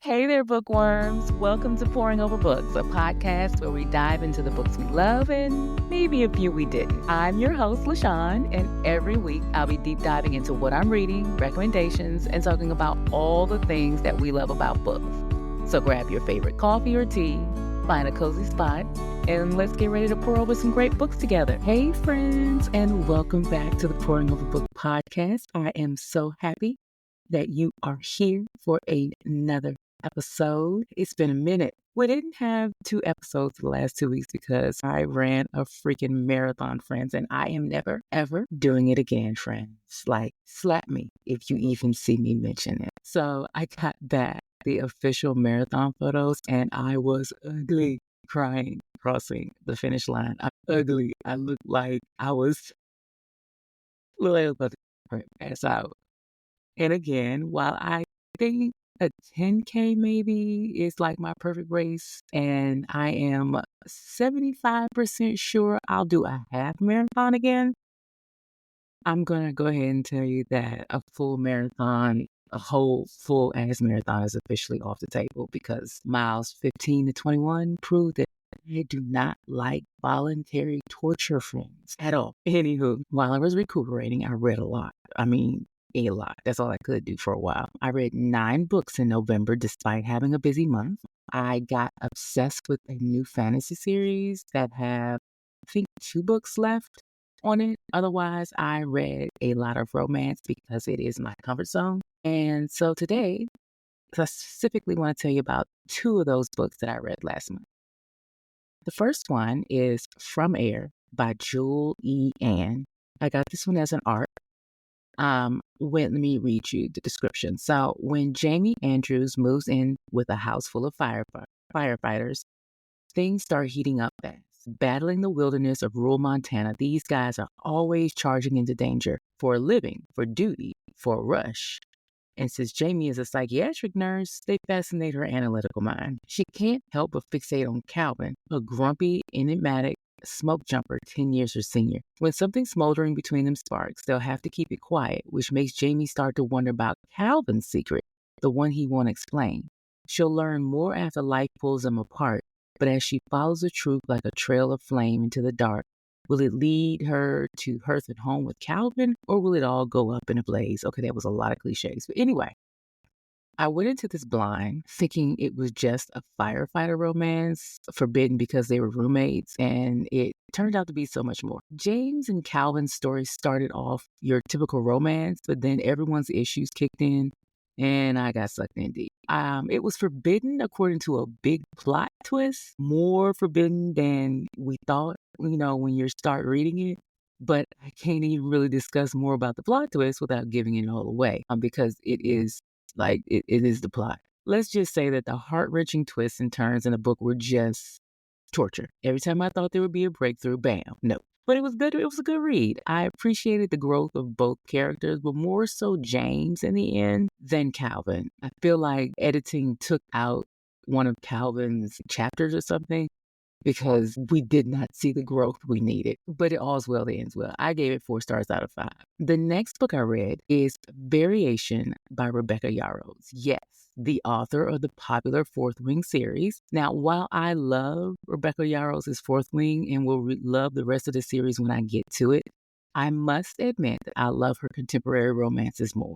Hey there, bookworms. Welcome to Pouring Over Books, a podcast where we dive into the books we love and maybe a few we didn't. I'm your host, LaShawn, and every week I'll be deep diving into what I'm reading, recommendations, and talking about all the things that we love about books. So grab your favorite coffee or tea, find a cozy spot, and let's get ready to pour over some great books together. Hey, friends, and welcome back to the Pouring Over Book podcast. I am so happy that you are here for another episode. It's been a minute. We didn't have 2 episodes the last 2 weeks because I ran a freaking marathon, friends, and I am never, ever doing it again, friends. Like, slap me if you even see me mention it. So I got back the official marathon photos and I was ugly crying crossing the finish line. I'm ugly. I looked like I was about to pass out. And again, while I think a 10K maybe is like my perfect race, and I am 75% sure I'll do a half marathon again, I'm going to go ahead and tell you that a full marathon, a whole full ass marathon is officially off the table because miles 15 to 21 prove that I do not like voluntary torture, friends, at all. Anywho, while I was recuperating, I read a lot. A lot. That's all I could do for a while. I read 9 books in November despite having a busy month. I got obsessed with a new fantasy series that have, I think, 2 books left on it. Otherwise, I read a lot of romance because it is my comfort zone. And so today, I specifically want to tell you about 2 of those books that I read last month. The first one is From Air by Jewel E. Ann. I got this one as an art. Let me read you the description. So when Jamie Andrews moves in with a house full of firefighters, things start heating up fast. Battling the wilderness of rural Montana, these guys are always charging into danger for a living, for duty, for a rush. And since Jamie is a psychiatric nurse, they fascinate her analytical mind. She can't help but fixate on Calvin, a grumpy, enigmatic smoke jumper 10 years her senior. When something smoldering between them sparks, they'll have to keep it quiet, which makes Jamie start to wonder about Calvin's secret, the one he won't explain. She'll learn more after life pulls them apart, but as she follows the truth like a trail of flame into the dark, will it lead her to hearth and home with Calvin, or will it all go up in a blaze? Okay, that was a lot of cliches. But anyway, I went into this blind thinking it was just a firefighter romance, forbidden because they were roommates, and it turned out to be so much more. James and Calvin's story started off your typical romance, but then everyone's issues kicked in, and I got sucked in deep. It was forbidden according to a big plot twist, more forbidden than we thought, when you start reading it. But I can't even really discuss more about the plot twist without giving it all away, because it is it is the plot. Let's just say that the heart-wrenching twists and turns in the book were just torture. Every time I thought there would be a breakthrough, bam, no. But it was good. It was a good read. I appreciated the growth of both characters, but more so James in the end than Calvin. I feel like editing took out one of Calvin's chapters or something because we did not see the growth we needed. But it all's well that ends well. I gave it 4 stars out of 5. The next book I read is Variation by Rebecca Yarros. Yes, the author of the popular Fourth Wing series. Now, while I love Rebecca Yarros' Fourth Wing and will love the rest of the series when I get to it, I must admit that I love her contemporary romances more.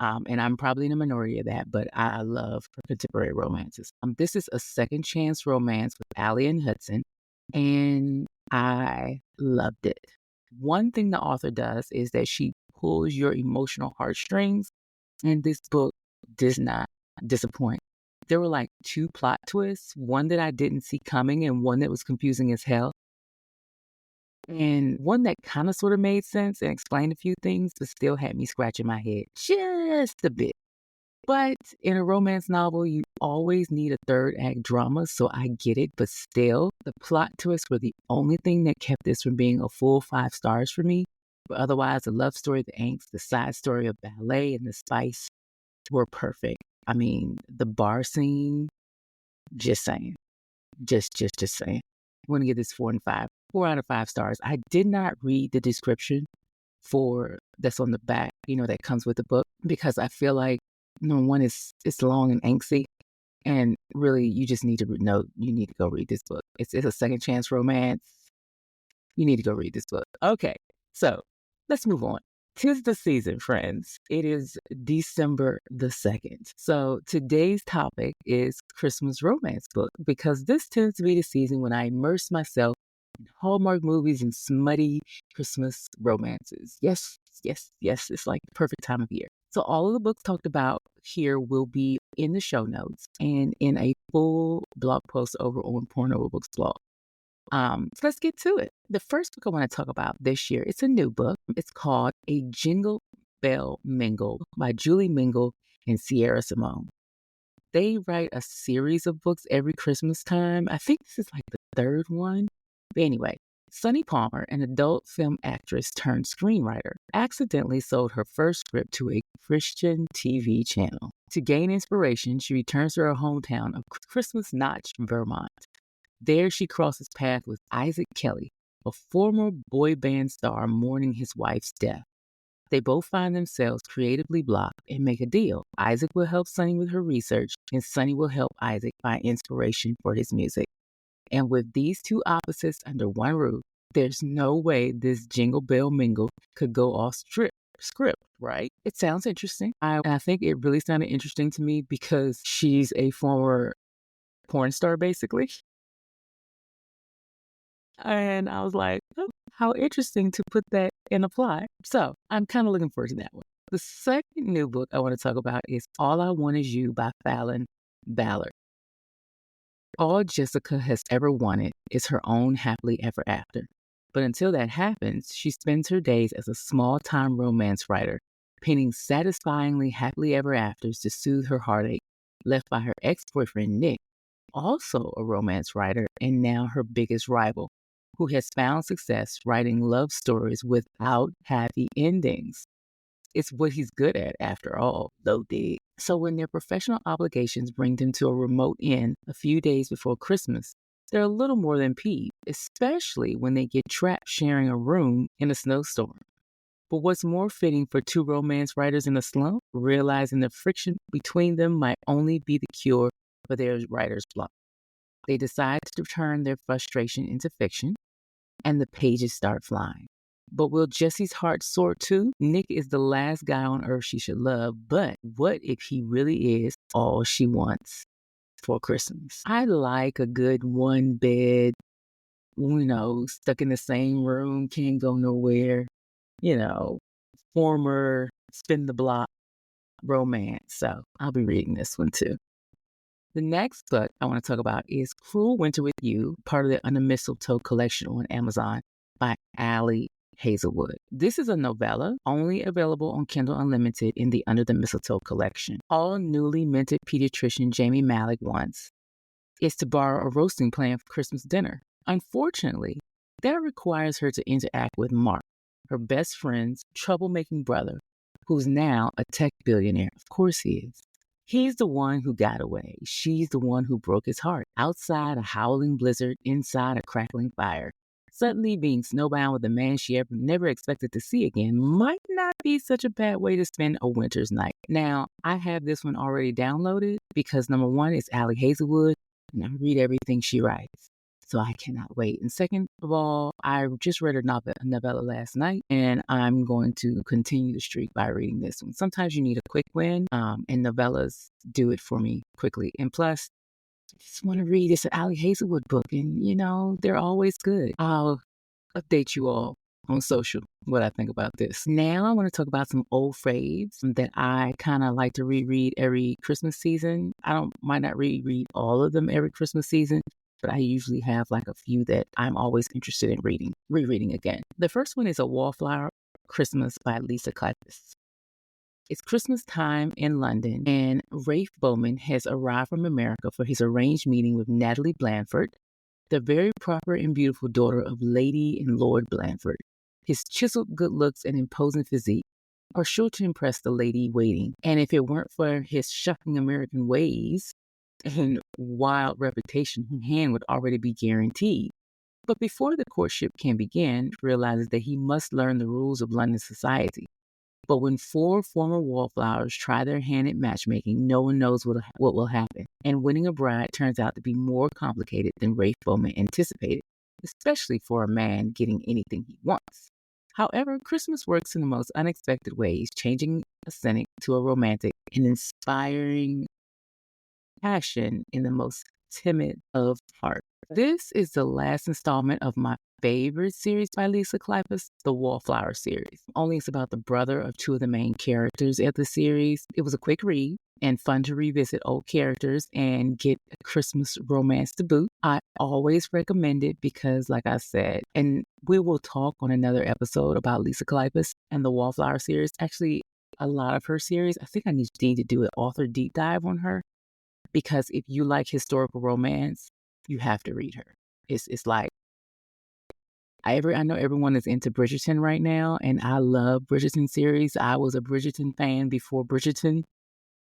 And I'm probably in a minority of that, but I love her contemporary romances. This is a second chance romance with Allie and Hudson, and I loved it. One thing the author does is that she pulls your emotional heartstrings, and this book does not disappoint. There were like 2 plot twists, one that I didn't see coming and one that was confusing as hell. And one that kind of sort of made sense and explained a few things, but still had me scratching my head just a bit. But in a romance novel, you always need a third act drama, so I get it. But still, the plot twists were the only thing that kept this from being a full 5 stars for me. But otherwise, the love story, the angst, the side story of ballet, and the spice were perfect. I mean, the bar scene, just saying. Just saying. I'm going to give this 4 out of 5 stars. I did not read the description that's on the back, that comes with the book, because I feel like, one is it's long and angsty. And really, you just need to know, you need to go read this book. It's a second chance romance. You need to go read this book. Okay, so let's move on. 'Tis the season, friends. It is December the 2nd. So today's topic is Christmas romance book because this tends to be the season when I immerse myself in Hallmark movies and smutty Christmas romances. Yes, yes, yes. It's like the perfect time of year. So all of the books talked about here will be in the show notes and in a full blog post over on Porn Over Books blog. So let's get to it. The first book I want to talk about this year, it's a new book. It's called A Jingle Bell Mingle by Julie Mingle and Sierra Simone. They write a series of books every Christmas time. I think this is like the third one. But anyway, Sunny Palmer, an adult film actress turned screenwriter, accidentally sold her first script to a Christian TV channel. To gain inspiration, she returns to her hometown of Christmas Notch, Vermont. There she crosses paths with Isaac Kelly, a former boy band star mourning his wife's death. They both find themselves creatively blocked and make a deal. Isaac will help Sunny with her research, and Sunny will help Isaac find inspiration for his music. And with these two opposites under one roof, there's no way this Jingle Bell Mingle could go off script, right? It sounds interesting. I think it really sounded interesting to me because she's a former porn star, basically. And I was like, oh, how interesting to put that in a plot. So I'm kind of looking forward to that one. The second new book I want to talk about is All I Want Is You by Fallon Ballard. All Jessica has ever wanted is her own happily ever after. But until that happens, she spends her days as a small-time romance writer, penning satisfyingly happily ever afters to soothe her heartache, left by her ex-boyfriend Nick, also a romance writer and now her biggest rival, who has found success writing love stories without happy endings. It's what he's good at, after all, though dig. So when their professional obligations bring them to a remote inn a few days before Christmas, they're a little more than peeved, especially when they get trapped sharing a room in a snowstorm. But what's more fitting for two romance writers in a slump? Realizing the friction between them might only be the cure for their writer's block. They decide to turn their frustration into fiction, and the pages start flying. But will Jessie's heart soar too? Nick is the last guy on earth she should love, but what if he really is all she wants for Christmas? I like a good one bed, stuck in the same room, can't go nowhere, former spin the block romance. So I'll be reading this one too. The next book I want to talk about is Cruel Winter with You, part of the Under Mistletoe collection on Amazon by Allie Hazelwood. This is a novella only available on Kindle Unlimited in the Under the Mistletoe collection. All newly minted pediatrician Jamie Malik wants is to borrow a roasting pan for Christmas dinner. Unfortunately, that requires her to interact with Mark, her best friend's troublemaking brother, who's now a tech billionaire. Of course he is. He's the one who got away. She's the one who broke his heart. Outside a howling blizzard, inside a crackling fire. Suddenly being snowbound with a man she never expected to see again might not be such a bad way to spend a winter's night. Now, I have this one already downloaded because number one, it's Allie Hazelwood, and I read everything she writes. So I cannot wait. And second of all, I just read a novella last night, and I'm going to continue the streak by reading this one. Sometimes you need a quick win, and novellas do it for me quickly. And plus, I just want to read this Allie Hazelwood book, and they're always good. I'll update you all on social what I think about this. Now I want to talk about some old faves that I kind of like to reread every Christmas season. Might not reread all of them every Christmas season, but I usually have like a few that I'm always interested in rereading again. The first one is A Wallflower Christmas by Lisa Kleypas. It's Christmas time in London, and Rafe Bowman has arrived from America for his arranged meeting with Natalie Blanford, the very proper and beautiful daughter of Lady and Lord Blanford. His chiseled good looks and imposing physique are sure to impress the lady waiting, and if it weren't for his shocking American ways and wild reputation, her hand would already be guaranteed. But before the courtship can begin, realizes that he must learn the rules of London society. But when four former wallflowers try their hand at matchmaking, no one knows what will happen. And winning a bride turns out to be more complicated than Rafe Bowman anticipated, especially for a man getting anything he wants. However, Christmas works in the most unexpected ways, changing a cynic to a romantic and inspiring passion in the most timid of hearts. This is the last installment of my favorite series by Lisa Kleypas, the Wallflower series. Only it's about the brother of two of the main characters of the series. It was a quick read and fun to revisit old characters and get a Christmas romance to boot. I always recommend it because, like I said, and we will talk on another episode about Lisa Kleypas and the Wallflower series. Actually, a lot of her series, I think I need to do an author deep dive on her because if you like historical romance, you have to read her. It's like, I know everyone is into Bridgerton right now, and I love Bridgerton series. I was a Bridgerton fan before Bridgerton.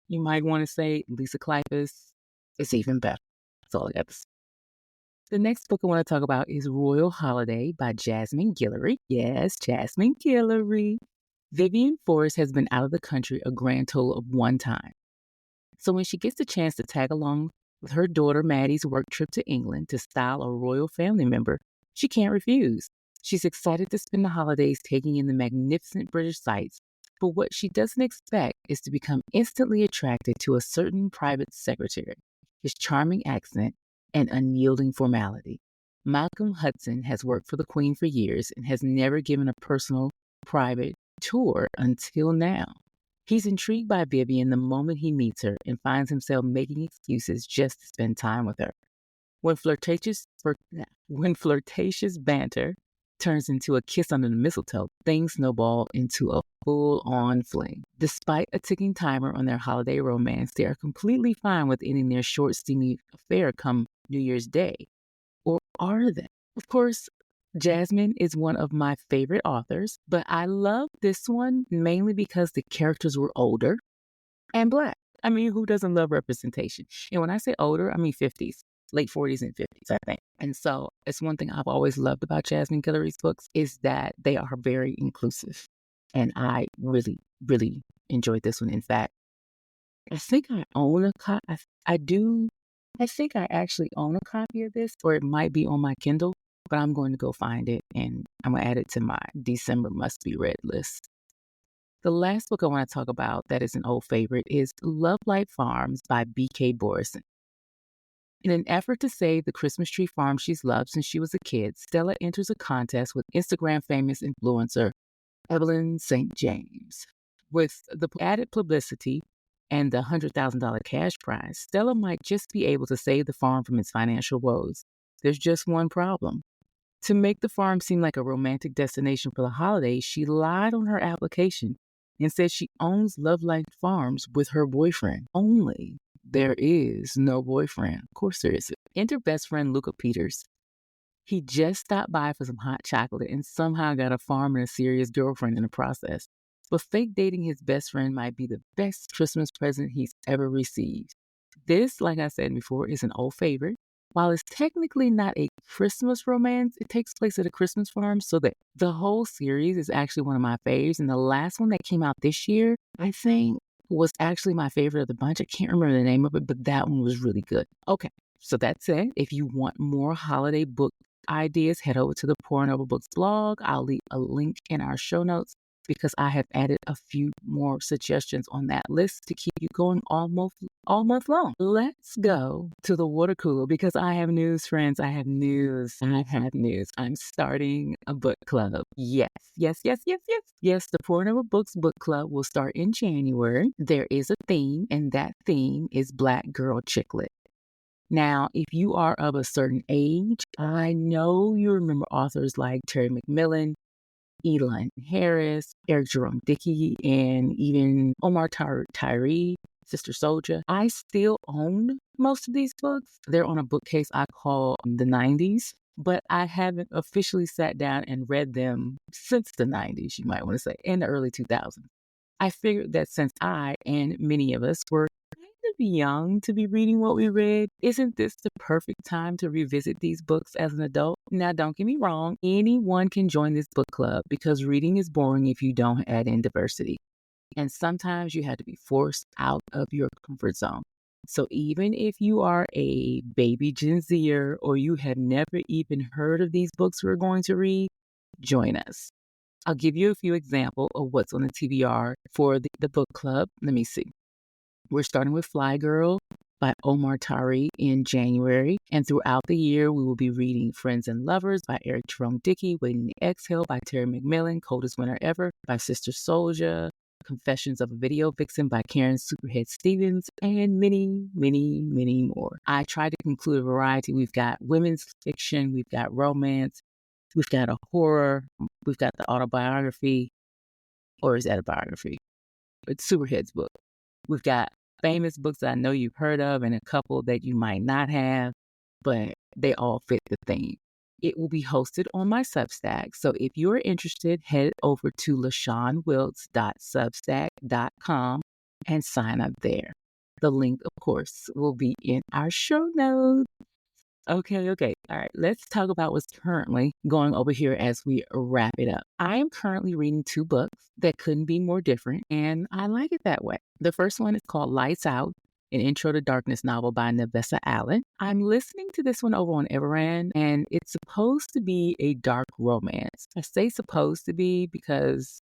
You might want to say Lisa Kleypas is even better. That's all I got to say. The next book I want to talk about is Royal Holiday by Jasmine Guillory. Yes, Jasmine Guillory. Vivian Forrest has been out of the country a grand total of one time. So when she gets the chance to tag along with her daughter Maddie's work trip to England to style a royal family member, she can't refuse. She's excited to spend the holidays taking in the magnificent British sights, but what she doesn't expect is to become instantly attracted to a certain private secretary, his charming accent and unyielding formality. Malcolm Hudson has worked for the Queen for years and has never given a personal, private tour until now. He's intrigued by Vivian the moment he meets her and finds himself making excuses just to spend time with her. When flirtatious banter turns into a kiss under the mistletoe, things snowball into a full-on fling. Despite a ticking timer on their holiday romance, they are completely fine with ending their short, steamy affair come New Year's Day. Or are they? Of course, Jasmine is one of my favorite authors, but I love this one mainly because the characters were older and Black. I mean, who doesn't love representation? And when I say older, I mean 50s, late 40s and 50s, I think. And so it's one thing I've always loved about Jasmine Guillory's books is that they are very inclusive. And I really, really enjoyed this one. In fact, I think I own a copy. I think I actually own a copy of this, or it might be on my Kindle, but I'm going to go find it and I'm going to add it to my December must-be read list. The last book I want to talk about that is an old favorite is Love Light Farms by B.K. Borison. In an effort to save the Christmas tree farm she's loved since she was a kid, Stella enters a contest with Instagram famous influencer Evelyn St. James. With the added publicity and the $100,000 cash prize, Stella might just be able to save the farm from its financial woes. There's just one problem. To make the farm seem like a romantic destination for the holidays, she lied on her application and said she owns Love Light Farms with her boyfriend. Only there is no boyfriend. Of course there isn't. Enter best friend Luca Peters. He just stopped by for some hot chocolate and somehow got a farm and a serious girlfriend in the process. But fake dating his best friend might be the best Christmas present he's ever received. This, like I said before, is an old favorite. While it's technically not a Christmas romance, it takes place at a Christmas farm, so that the whole series is actually one of my faves. And the last one that came out this year, I think, was actually my favorite of the bunch. I can't remember the name of it, but that one was really good. Okay, so that's it. If you want more holiday book ideas, head over to the Pouring Over Books blog. I'll leave a link in our show notes because I have added a few more suggestions on that list to keep you going all month long. Let's go to the water cooler because I have news, friends. I have news. I'm starting a book club. Yes. The Pouring Over Books book club will start in January. There is a theme, and that theme is Black Girl Chick Lit. Now, if you are of a certain age, I know you remember authors like Terry McMillan, Elan Harris, Eric Jerome Dickey, and even Omar Tyree, Sister Soldier. I still own most of these books. They're on a bookcase I call the 90s, but I haven't officially sat down and read them since the 90s, you might want to say, and the early 2000s. I figured that since I and many of us were kind of young to be reading what we read, isn't this the perfect time to revisit these books as an adult? Now, don't get me wrong. Anyone can join this book club because reading is boring if you don't add in diversity. And sometimes you have to be forced out of your comfort zone. So even if you are a baby Gen Zer or you have never even heard of these books we're going to read, join us. I'll give you a few examples of what's on the TBR for the book club. Let me see. We're starting with Fly Girl by Omar Tari in January. And throughout the year, we will be reading Friends and Lovers by Eric Jerome Dickey, Waiting to Exhale by Terry McMillan, Coldest Winter Ever by Sister Souljah, Confessions of a Video Vixen by Karen Superhead Stevens, and many, many, many more. I tried to conclude a variety. We've got women's fiction, we've got romance, we've got a horror, we've got the autobiography, or is that a biography? It's Superhead's book. We've got famous books that I know you've heard of and a couple that you might not have, but they all fit the theme. It will be hosted on my Substack. So if you're interested, head over to LaShawnWilts.substack.com and sign up there. The link, of course, will be in our show notes. Okay. All right. Let's talk about what's currently going over here as we wrap it up. I am currently reading 2 books that couldn't be more different, and I like it that way. The first one is called Lights Out, an Intro to Darkness novel by Nevessa Allen. I'm listening to this one over on Everand, and it's supposed to be a dark romance. I say supposed to be because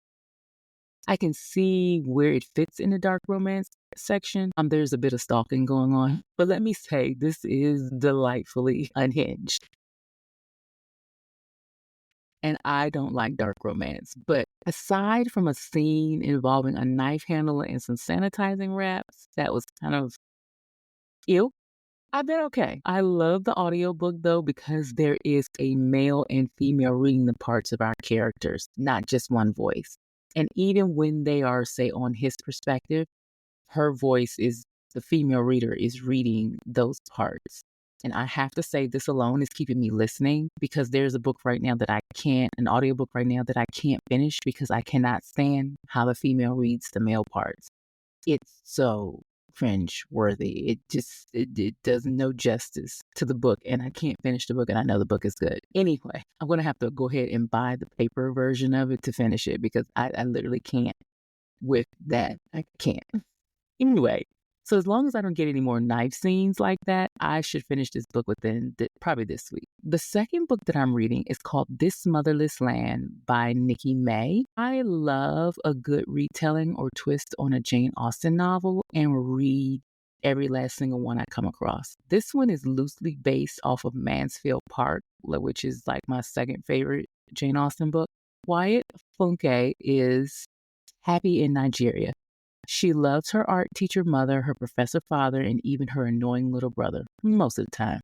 I can see where it fits in the dark romance section. There's a bit of stalking going on, but let me say, this is delightfully unhinged. And I don't like dark romance, but aside from a scene involving a knife handler and some sanitizing wraps, that was kind of ew. I've been okay. I love the audiobook though, because there is a male and female reading the parts of our characters, not just one voice. And even when they are, say, on his perspective, her voice is, the female reader is reading those parts. And I have to say, this alone is keeping me listening, because there's a book right now that an audiobook right now that I can't finish because I cannot stand how the female reads the male parts. It's so cringe worthy. It does no justice to the book, and I can't finish the book, and I know the book is good. Anyway, I'm going to have to go ahead and buy the paper version of it to finish it, because I literally can't with that. I can't. Anyway, so as long as I don't get any more knife scenes like that, I should finish this book within probably this week. The second book that I'm reading is called This Motherless Land by Nikki May. I love a good retelling or twist on a Jane Austen novel and read every last single one I come across. This one is loosely based off of Mansfield Park, which is like my second favorite Jane Austen book. Wyatt Funke is happy in Nigeria. She loves her art teacher mother, her professor father, and even her annoying little brother, most of the time.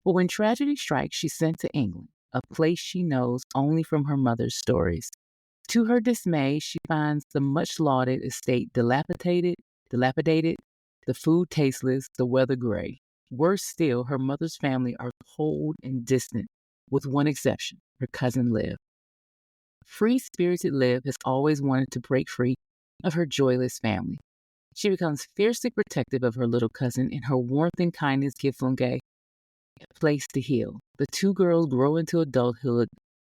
But when tragedy strikes, she's sent to England, a place she knows only from her mother's stories. To her dismay, she finds the much-lauded estate dilapidated, the food tasteless, the weather gray. Worse still, her mother's family are cold and distant, with one exception, her cousin Liv. Free-spirited Liv has always wanted to break free of her joyless family. She becomes fiercely protective of her little cousin, and her warmth and kindness give Funke a place to heal. The 2 girls grow into adulthood,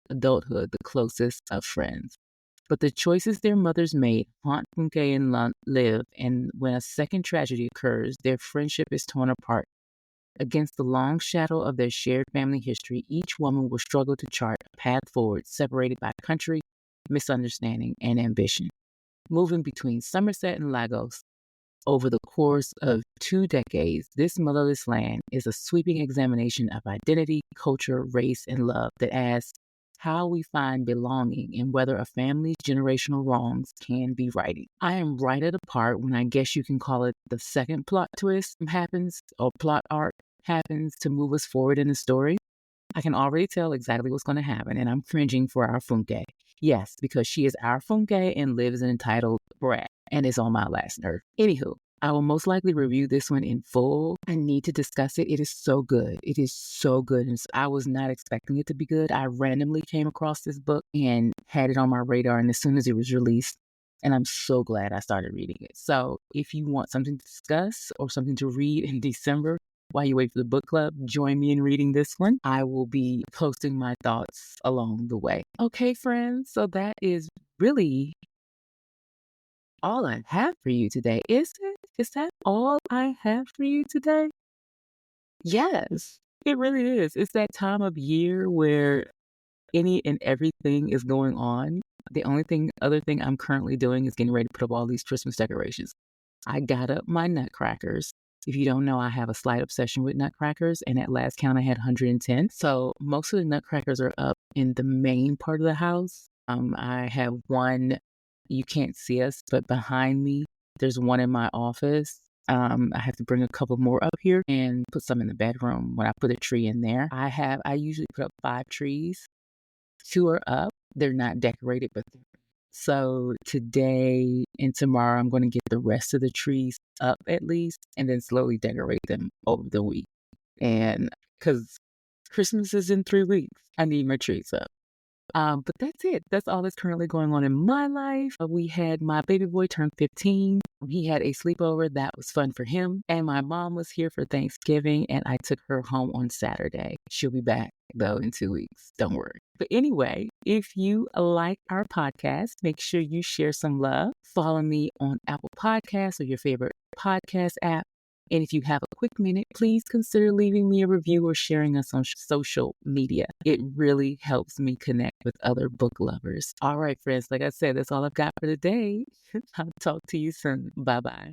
the closest of friends. But the choices their mothers made haunt Funke and Liv, and when a second tragedy occurs, their friendship is torn apart. Against the long shadow of their shared family history, each woman will struggle to chart a path forward, separated by country, misunderstanding, and ambition. Moving between Somerset and Lagos over the course of 2 decades, This Motherless Land is a sweeping examination of identity, culture, race, and love that asks how we find belonging and whether a family's generational wrongs can be righted. I am right at a part when I guess you can call it the second plot twist happens, or plot arc happens to move us forward in the story. I can already tell exactly what's going to happen, and I'm cringing for our Funke. Yes, because she is our Funke and lives an entitled brat and is on my last nerve. Anywho, I will most likely review this one in full. I need to discuss it. It is so good. It is so good. And I was not expecting it to be good. I randomly came across this book and had it on my radar, and as soon as it was released, and I'm so glad I started reading it. So if you want something to discuss or something to read in December, while you wait for the book club, join me in reading this one. I will be posting my thoughts along the way. Okay, friends, so that is really all I have for you today, is it? Is that all I have for you today? Yes, it really is. It's that time of year where any and everything is going on. The only other thing I'm currently doing is getting ready to put up all these Christmas decorations. I got up my nutcrackers. If you don't know, I have a slight obsession with nutcrackers, and at last count, I had 110. So most of the nutcrackers are up in the main part of the house. I have one, you can't see us, but behind me, there's one in my office. I have to bring a couple more up here and put some in the bedroom when I put a tree in there. I usually put up 5 trees. 2 are up. They're not decorated, but so today and tomorrow, I'm going to get the rest of the trees up at least, and then slowly decorate them over the week. And because Christmas is in 3 weeks, I need my trees up. But that's it. That's all that's currently going on in my life. We had my baby boy turn 15. He had a sleepover. That was fun for him. And my mom was here for Thanksgiving, and I took her home on Saturday. She'll be back, though, in 2 weeks. Don't worry. But anyway, if you like our podcast, make sure you share some love. Follow me on Apple Podcasts or your favorite podcast app. And if you have a quick minute, please consider leaving me a review or sharing us on social media. It really helps me connect with other book lovers. All right, friends, like I said, that's all I've got for today. I'll talk to you soon. Bye-bye.